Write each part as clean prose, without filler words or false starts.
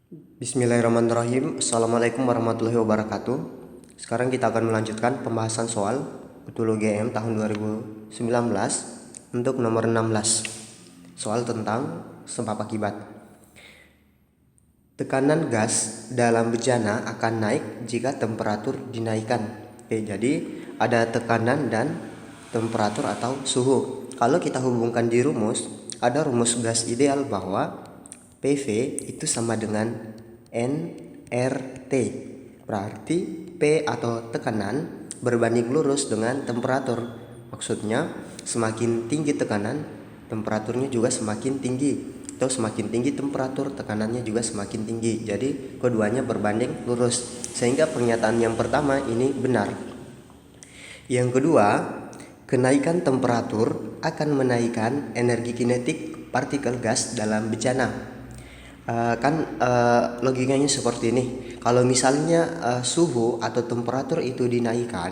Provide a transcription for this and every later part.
Bismillahirrahmanirrahim. Assalamualaikum warahmatullahi wabarakatuh. Sekarang kita akan melanjutkan pembahasan soal UTUL UGM tahun 2019 untuk nomor 16. Soal tentang sebab akibat. Tekanan gas dalam bejana akan naik jika temperatur dinaikkan. Oke, jadi ada tekanan dan temperatur atau suhu. Kalau kita hubungkan di rumus, ada rumus gas ideal bahwa PV itu sama dengan nRT. Berarti P atau tekanan berbanding lurus dengan temperatur. Maksudnya semakin tinggi tekanan, temperaturnya juga semakin tinggi. Atau semakin tinggi temperatur, tekanannya juga semakin tinggi. Jadi keduanya berbanding lurus. Sehingga pernyataan yang pertama ini benar. Yang kedua, kenaikan temperatur akan menaikkan energi kinetik partikel gas dalam bejana. Logikanya seperti ini. Kalau misalnya suhu atau temperatur itu dinaikkan,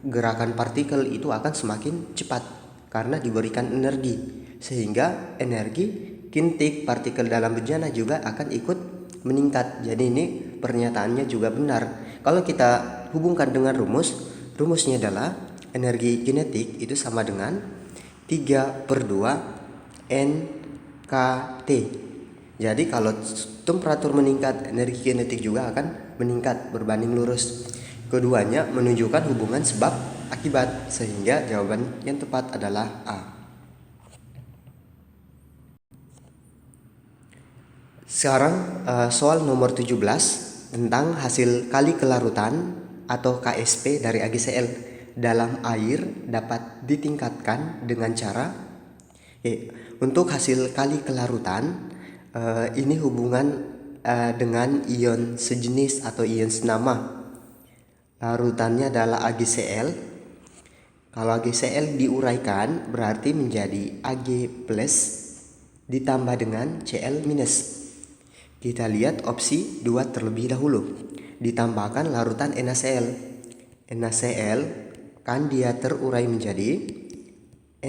gerakan partikel itu akan semakin cepat karena diberikan energi, sehingga energi kinetik partikel dalam bejana juga akan ikut meningkat. Jadi ini pernyataannya juga benar. Kalau kita hubungkan dengan rumusnya adalah energi kinetik itu sama dengan 3/2 NKT. Jadi kalau temperatur meningkat, energi kinetik juga akan meningkat berbanding lurus. Keduanya menunjukkan hubungan sebab akibat, sehingga jawaban yang tepat adalah A. Sekarang soal nomor 17 tentang hasil kali kelarutan atau KSP dari AgCl dalam air dapat ditingkatkan dengan cara untuk hasil kali kelarutan. Ini hubungan dengan ion sejenis atau ion senama. Larutannya adalah AgCl. Kalau AgCl diuraikan berarti menjadi Ag plus ditambah dengan Cl minus. Kita lihat opsi 2 terlebih dahulu. Ditambahkan larutan NaCl. NaCl kan dia terurai menjadi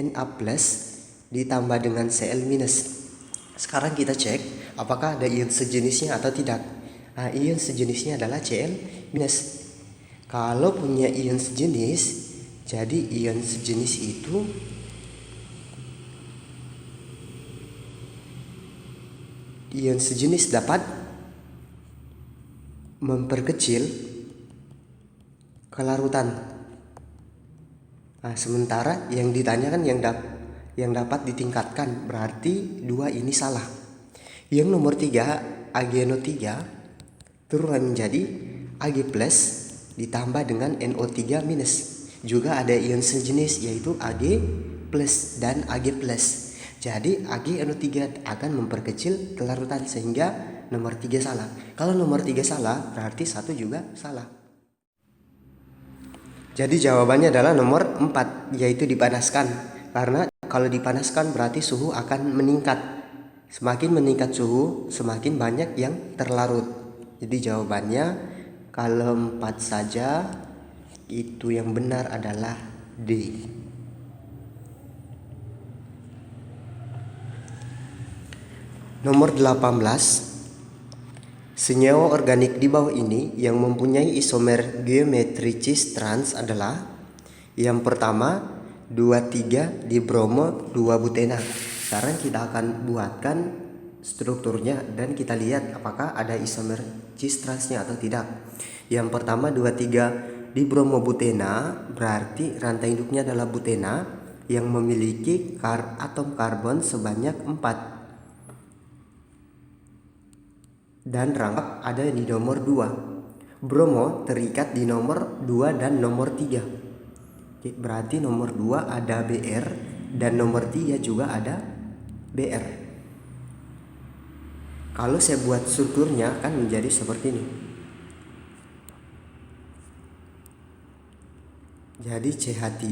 Na plus ditambah dengan Cl minus. Sekarang kita cek apakah ada ion sejenisnya atau tidak. Nah, ion sejenisnya adalah Cl minus. Kalau punya ion sejenis, jadi ion sejenis itu dapat memperkecil kelarutan. Nah, sementara yang ditanyakan yang dapat ditingkatkan, berarti 2 ini salah. Yang nomor 3, AgNO3 terurai menjadi Ag plus ditambah dengan NO3 minus. Juga ada ion sejenis yaitu Ag plus dan Ag plus. Jadi AgNO3 akan memperkecil kelarutan, sehingga nomor 3 salah. Kalau nomor 3 salah, berarti 1 juga salah. Jadi jawabannya adalah nomor 4, yaitu dipanaskan. Karena kalau dipanaskan berarti suhu akan meningkat. Semakin meningkat suhu, semakin banyak yang terlarut. Jadi jawabannya kalau 4 saja, itu yang benar adalah D. Nomor 18. Senyawa organik di bawah ini yang mempunyai isomer geometri cis trans adalah yang pertama 23 dibromo 2 butena. Sekarang kita akan buatkan strukturnya dan kita lihat apakah ada isomer cis transnya atau tidak. Yang pertama 23 dibromo butena berarti rantai induknya adalah butena yang memiliki atom karbon sebanyak 4. Dan rangkap ada di nomor 2. Bromo terikat di nomor 2 dan nomor 3. Berarti nomor 2 ada Br dan nomor 3 juga ada Br. Kalau saya buat strukturnya kan menjadi seperti ini. Jadi CH3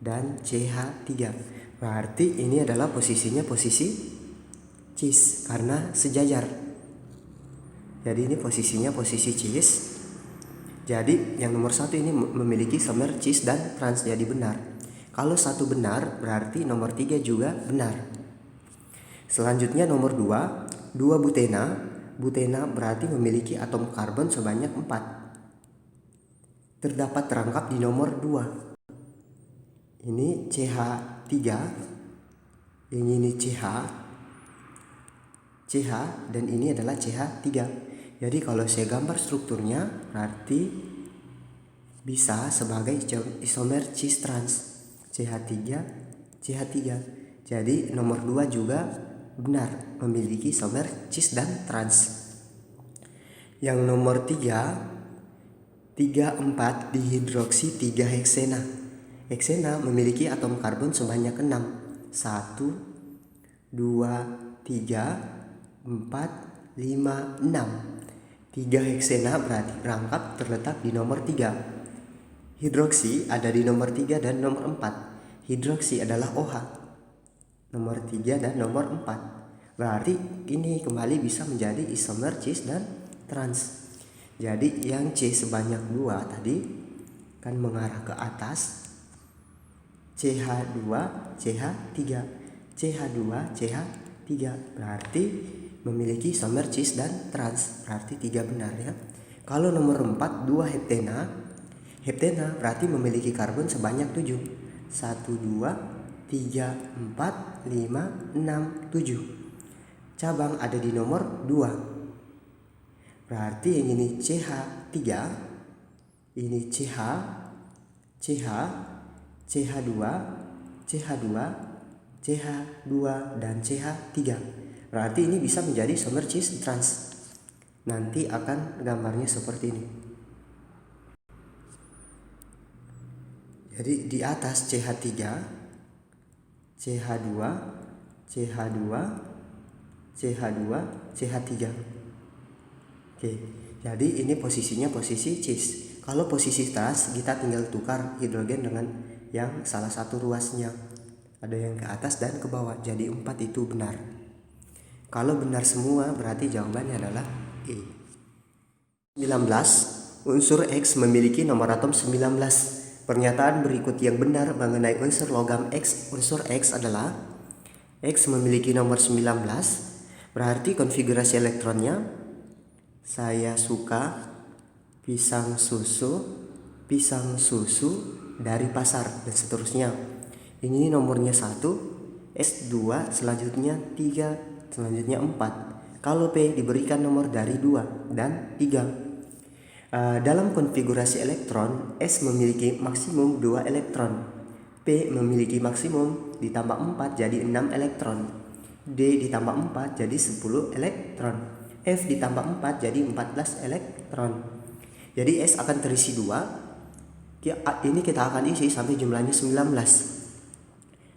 dan CH3. Berarti ini adalah posisinya posisi cis karena sejajar. Jadi ini posisinya posisi cis. Jadi yang nomor 1 ini memiliki isomer cis dan trans, jadi benar. Kalau 1 benar berarti nomor 3 juga benar. Selanjutnya nomor 2 butena butena berarti memiliki atom karbon sebanyak 4. Terdapat terangkap di nomor 2. Ini CH3, ini CH, dan ini adalah CH3. Jadi kalau saya gambar strukturnya berarti bisa sebagai isomer cis trans CH3, CH3. Jadi nomor 2 juga benar, memiliki isomer cis dan trans. Yang nomor 3, 4 dihidroksi 3 heksena. Heksena memiliki atom karbon sebanyak 6. 1, 2, 3, 4, 5, 6. 3 heksena berarti rangkap terletak di nomor 3. Hidroksi ada di nomor 3 dan nomor 4. Hidroksi adalah OH. Nomor 3 dan nomor 4. Berarti ini kembali bisa menjadi isomer cis dan trans. Jadi yang C sebanyak 2 tadi kan mengarah ke atas. CH2, CH3. CH2, CH3 berarti memiliki isomer cis dan trans. Berarti 3 benar ya. Kalau nomor 4, 2 heptena. Heptena berarti memiliki karbon sebanyak 7. 1, 2, 3, 4, 5, 6, 7. Cabang ada di nomor 2. Berarti yang ini CH3, ini CH, CH2, CH2, CH2, dan CH3. Berarti ini bisa menjadi isomer cis trans. Nanti akan gambarnya seperti ini. Jadi di atas CH3, CH2, CH2, CH2, CH3. Oke, jadi ini posisinya posisi cis. Kalau posisi trans kita tinggal tukar hidrogen dengan yang salah satu ruasnya. Ada yang ke atas dan ke bawah. Jadi 4 itu benar. Kalau benar semua berarti jawabannya adalah E. 19. Unsur X memiliki nomor atom 19. Pernyataan berikut yang benar mengenai unsur logam X. Unsur X adalah X memiliki nomor 19. Berarti konfigurasi elektronnya saya suka pisang susu dari pasar dan seterusnya. Ini nomornya 1, S2, selanjutnya 3, selanjutnya 4. Kalau P diberikan nomor dari 2 dan 3. Dalam konfigurasi elektron, S memiliki maksimum 2 elektron. P memiliki maksimum ditambah 4 jadi 6 elektron. D ditambah 4 jadi 10 elektron. F ditambah 4 jadi 14 elektron. Jadi S akan terisi 2. Ini kita akan isi sampai jumlahnya 19.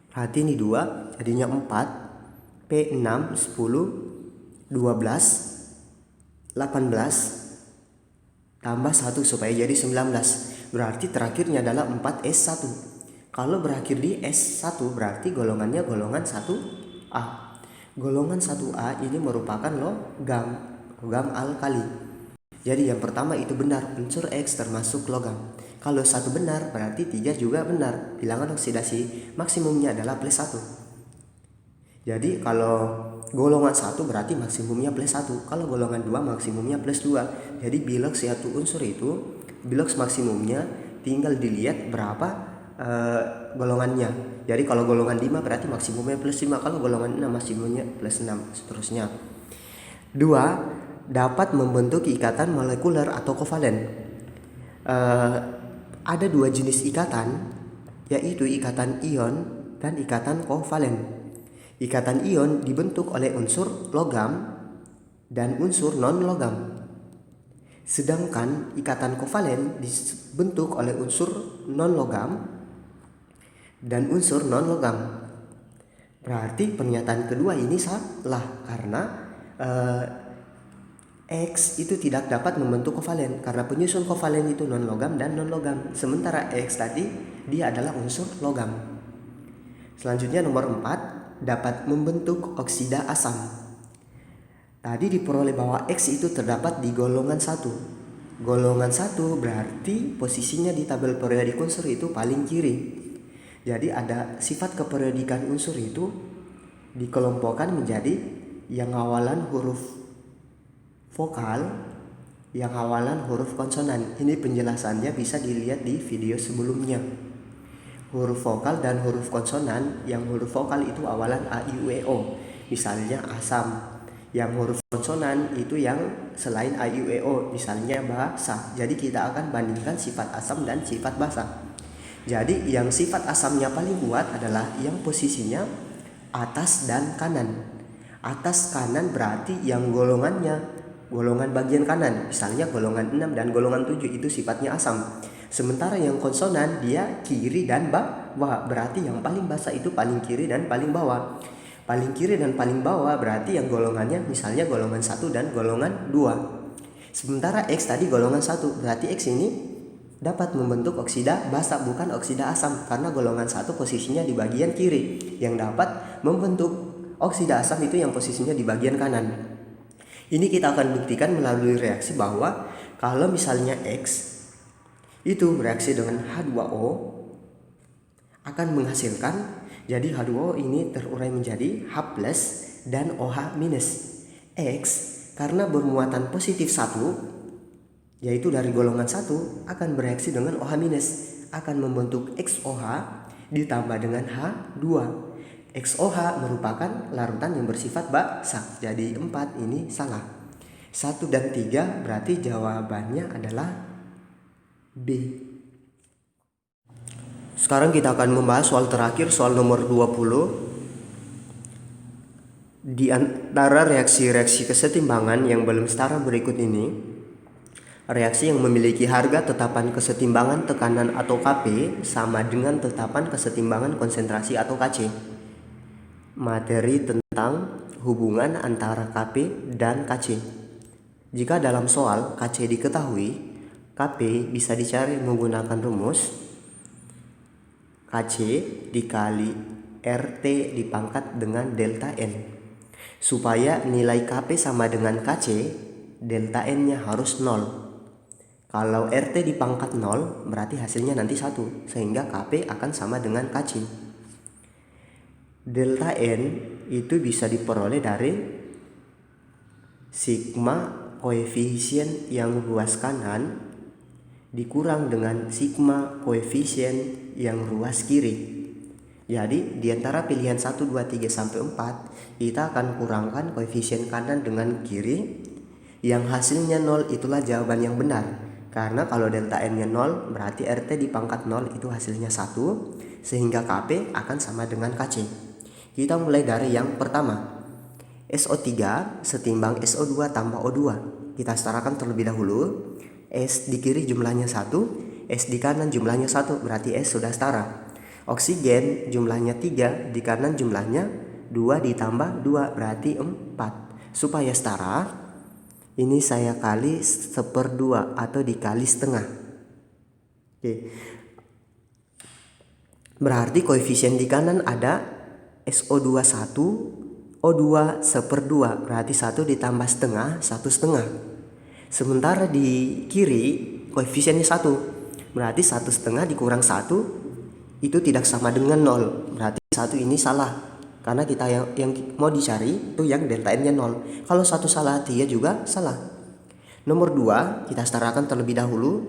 Berarti ini 2 jadinya 4. P 6, 10, 12, 18 tambah 1 supaya jadi 19. Berarti terakhirnya adalah 4S1. Kalau berakhir di S1 berarti golongannya golongan 1A. Golongan 1A ini merupakan logam alkali. Jadi yang pertama itu benar, unsur X termasuk logam. Kalau 1 benar berarti 3 juga benar. Bilangan oksidasi maksimumnya adalah +1. Jadi kalau golongan 1 berarti maksimumnya +1. Kalau golongan 2 maksimumnya +2. Jadi bilox satu unsur itu, bilox maksimumnya tinggal dilihat berapa golongannya. Jadi kalau golongan 5 berarti maksimumnya +5. Kalau golongan 6 maksimumnya +6, seterusnya. 2. Dapat membentuk ikatan molekuler atau kovalen. Ada 2 jenis ikatan, yaitu ikatan ion dan ikatan kovalen. Ikatan ion dibentuk oleh unsur logam dan unsur non-logam. Sedangkan ikatan kovalen dibentuk oleh unsur non-logam dan unsur non-logam. Berarti pernyataan kedua ini salah karena X itu tidak dapat membentuk kovalen karena penyusun kovalen itu non-logam dan non-logam. Sementara X tadi dia adalah unsur logam. Selanjutnya nomor 4. Dapat membentuk oksida asam. Tadi diperoleh bahwa X itu terdapat di golongan 1. Golongan 1 berarti posisinya di tabel periodik unsur itu paling kiri. Jadi ada sifat keperiodikan unsur itu dikelompokkan menjadi yang awalan huruf vokal yang awalan huruf konsonan. Ini penjelasannya bisa dilihat di video sebelumnya. Huruf vokal dan huruf konsonan, yang huruf vokal itu awalan a, i, u, e, o. Misalnya asam. Yang huruf konsonan itu yang selain a, i, u, e, o. Misalnya basa. Jadi kita akan bandingkan sifat asam dan sifat basa. Jadi yang sifat asamnya paling kuat adalah yang posisinya atas dan kanan. Atas kanan berarti yang golongan bagian kanan. Misalnya golongan 6 dan golongan 7 itu sifatnya asam. Sementara yang konsonan dia kiri dan bawah, berarti yang paling basa itu paling kiri dan paling bawah. Paling kiri dan paling bawah berarti yang golongannya misalnya golongan 1 dan golongan 2. Sementara X tadi golongan 1, berarti X ini dapat membentuk oksida basa bukan oksida asam, karena golongan 1 posisinya di bagian kiri. Yang dapat membentuk oksida asam itu yang posisinya di bagian kanan. Ini kita akan buktikan melalui reaksi bahwa kalau misalnya X itu bereaksi dengan H2O akan menghasilkan, jadi H2O ini terurai menjadi H+ dan OH-. X karena bermuatan positif 1 yaitu dari golongan 1 akan bereaksi dengan OH- akan membentuk XOH ditambah dengan H2. XOH merupakan larutan yang bersifat basa. Jadi 4 ini salah. 1 dan 3 berarti jawabannya adalah B. Sekarang kita akan membahas soal terakhir, soal nomor 20. Di antara reaksi-reaksi kesetimbangan yang belum setara berikut ini, reaksi yang memiliki harga tetapan kesetimbangan tekanan atau Kp sama dengan tetapan kesetimbangan konsentrasi atau Kc. Materi tentang hubungan antara Kp dan Kc. Jika dalam soal Kc diketahui, Kp bisa dicari menggunakan rumus Kc dikali RT dipangkat dengan delta N. Supaya nilai Kp sama dengan Kc, delta N-nya harus 0. Kalau RT dipangkat 0, berarti hasilnya nanti 1, sehingga Kp akan sama dengan Kc. Delta N itu bisa diperoleh dari sigma koefisien yang ruas kanan dikurang dengan sigma koefisien yang ruas kiri. Jadi di antara pilihan 1, 2, 3 sampai 4 kita akan kurangkan koefisien kanan dengan kiri. Yang hasilnya 0 itulah jawaban yang benar. Karena kalau delta N-nya 0 berarti RT dipangkat 0 itu hasilnya 1, sehingga Kp akan sama dengan Kc. Kita mulai dari yang pertama. SO3 setimbang SO2 tambah O2. Kita setarakan terlebih dahulu. S di kiri jumlahnya 1, S di kanan jumlahnya 1, berarti S sudah setara. Oksigen jumlahnya 3, di kanan jumlahnya 2 ditambah 2, berarti 4. Supaya setara, ini saya kali 1/2 atau dikali setengah. Oke. Berarti koefisien di kanan ada SO2 1, O2 1/2, berarti 1 ditambah setengah, 1/2. Sementara di kiri koefisiennya 1, berarti 1/2 dikurang 1 itu tidak sama dengan 0. Berarti 1 ini salah, karena kita yang mau dicari itu yang delta N-nya 0. Kalau 1 salah, 3 juga salah. Nomor 2 kita setarakan terlebih dahulu.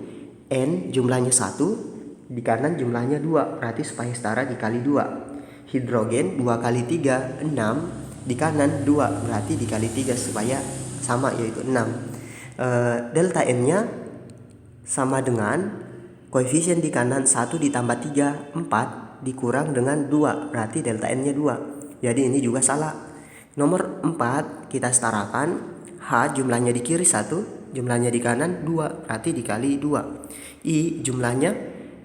N jumlahnya 1, di kanan jumlahnya 2, berarti supaya setara dikali 2. Hidrogen 2 kali 3 6, di kanan 2, berarti dikali 3 supaya sama, yaitu 6. Delta N-nya sama dengan koefisien di kanan 1 ditambah 3, 4 dikurang dengan 2, berarti delta N-nya 2. Jadi ini juga salah. Nomor 4 kita setarakan. H jumlahnya di kiri 1, jumlahnya di kanan 2, berarti dikali 2. I jumlahnya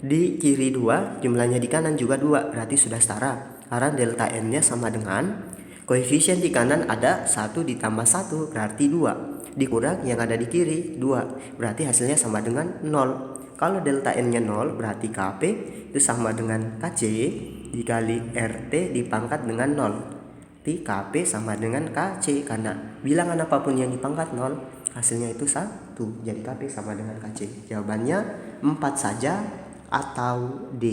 di kiri 2, jumlahnya di kanan juga 2, berarti sudah setara. Karena delta N-nya sama dengan koefisien di kanan ada 1 ditambah 1, berarti 2. Dikurang yang ada di kiri 2, berarti hasilnya sama dengan 0. Kalau delta N-nya 0 berarti Kp itu sama dengan Kc dikali RT dipangkat dengan 0. Berarti Kp sama dengan Kc, karena bilangan apapun yang dipangkat 0 hasilnya itu 1. Jadi Kp sama dengan Kc. Jawabannya 4 saja atau D.